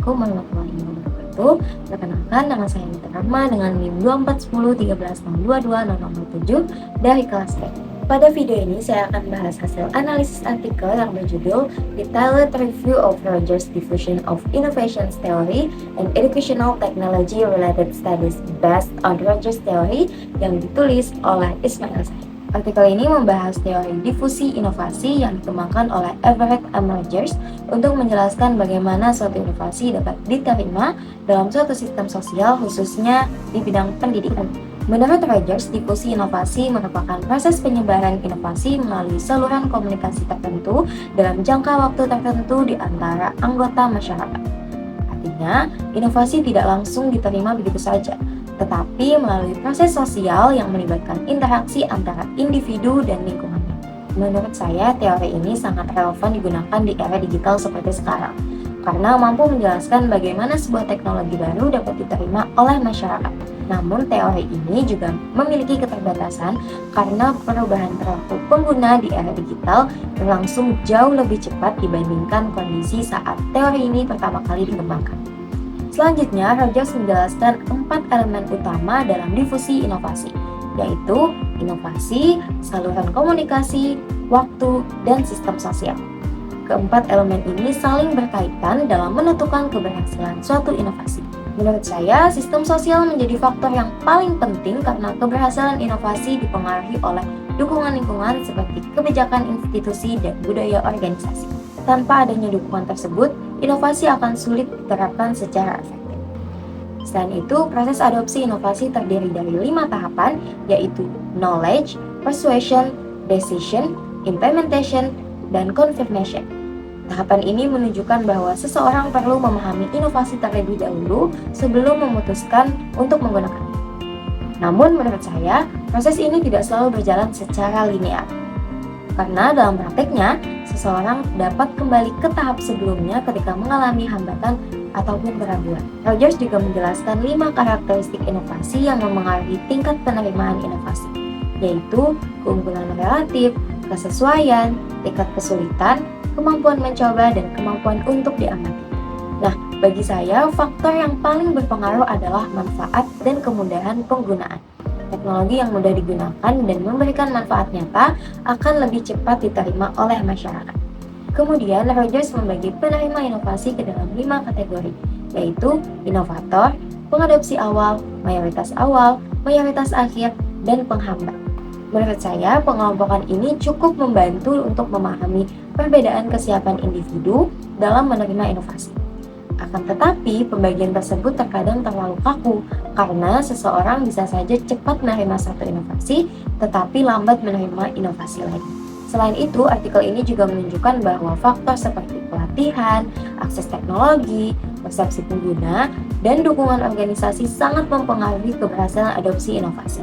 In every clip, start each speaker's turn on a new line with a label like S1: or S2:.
S1: Assalamualaikum warahmatullahi wabarakatuh. Perkenalkan, nama saya Nita Rahma dengan NIM 2410136022 dari kelas T. Pada video ini saya akan bahas hasil analisis artikel yang berjudul Detailed Review of Rogers Diffusion of Innovations Theory and Educational Technology Related Studies Based on Rogers Theory yang ditulis oleh Ismail Said. Artikel ini membahas teori difusi inovasi yang dikembangkan oleh Everett M. Rogers untuk menjelaskan bagaimana suatu inovasi dapat diterima dalam suatu sistem sosial, khususnya di bidang pendidikan. Menurut Rogers, difusi inovasi merupakan proses penyebaran inovasi melalui saluran komunikasi tertentu dalam jangka waktu tertentu di antara anggota masyarakat. Artinya, inovasi tidak langsung diterima begitu saja, tetapi melalui proses sosial yang melibatkan interaksi antara individu dan lingkungannya. Menurut saya, teori ini sangat relevan digunakan di era digital seperti sekarang, karena mampu menjelaskan bagaimana sebuah teknologi baru dapat diterima oleh masyarakat. Namun, teori ini juga memiliki keterbatasan karena perubahan perilaku pengguna di era digital berlangsung jauh lebih cepat dibandingkan kondisi saat teori ini pertama kali dikembangkan. Selanjutnya, Rogers menjelaskan 4 elemen utama dalam difusi inovasi, yaitu inovasi, saluran komunikasi, waktu, dan sistem sosial. Keempat elemen ini saling berkaitan dalam menentukan keberhasilan suatu inovasi. Menurut saya, sistem sosial menjadi faktor yang paling penting karena keberhasilan inovasi dipengaruhi oleh dukungan lingkungan seperti kebijakan institusi dan budaya organisasi. Tanpa adanya dukungan tersebut, inovasi akan sulit diterapkan secara efektif. Selain itu, proses adopsi inovasi terdiri dari 5 tahapan, yaitu knowledge, persuasion, decision, implementation, dan confirmation. Tahapan ini menunjukkan bahwa seseorang perlu memahami inovasi terlebih dahulu sebelum memutuskan untuk menggunakannya. Namun menurut saya, proses ini tidak selalu berjalan secara linear. Karena dalam prakteknya, seseorang dapat kembali ke tahap sebelumnya ketika mengalami hambatan ataupun keraguan. Rogers juga menjelaskan 5 karakteristik inovasi yang memengaruhi tingkat penerimaan inovasi, yaitu keunggulan relatif, kesesuaian, tingkat kesulitan, kemampuan mencoba, dan kemampuan untuk diamati. Nah, bagi saya, faktor yang paling berpengaruh adalah manfaat dan kemudahan penggunaan. Teknologi yang mudah digunakan dan memberikan manfaat nyata akan lebih cepat diterima oleh masyarakat. Kemudian, Rogers membagi penerima inovasi ke dalam 5 kategori, yaitu inovator, pengadopsi awal, mayoritas akhir, dan penghambat. Menurut saya, pengelompokan ini cukup membantu untuk memahami perbedaan kesiapan individu dalam menerima inovasi. Akan tetapi, pembagian tersebut terkadang terlalu kaku karena seseorang bisa saja cepat menerima satu inovasi, tetapi lambat menerima inovasi lain. Selain itu, artikel ini juga menunjukkan bahwa faktor seperti pelatihan, akses teknologi, persepsi pengguna, dan dukungan organisasi sangat mempengaruhi keberhasilan adopsi inovasi.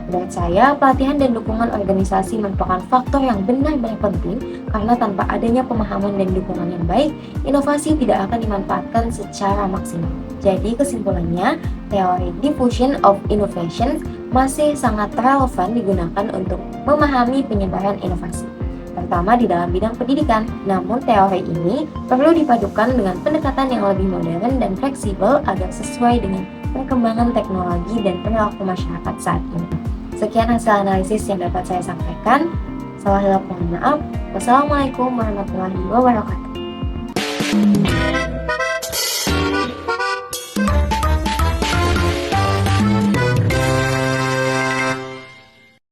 S1: Menurut saya, pelatihan dan dukungan organisasi merupakan faktor yang benar-benar penting karena tanpa adanya pemahaman dan dukungan yang baik, inovasi tidak akan dimanfaatkan secara maksimal. Jadi kesimpulannya, teori diffusion of innovations masih sangat relevan digunakan untuk memahami penyebaran inovasi, terutama di dalam bidang pendidikan. Namun teori ini perlu dipadukan dengan pendekatan yang lebih modern dan fleksibel agar sesuai dengan perkembangan teknologi dan perilaku masyarakat saat ini. Sekian hasil analisis yang dapat saya sampaikan. Salah hilap mohon maaf. Wassalamualaikum warahmatullahi wabarakatuh.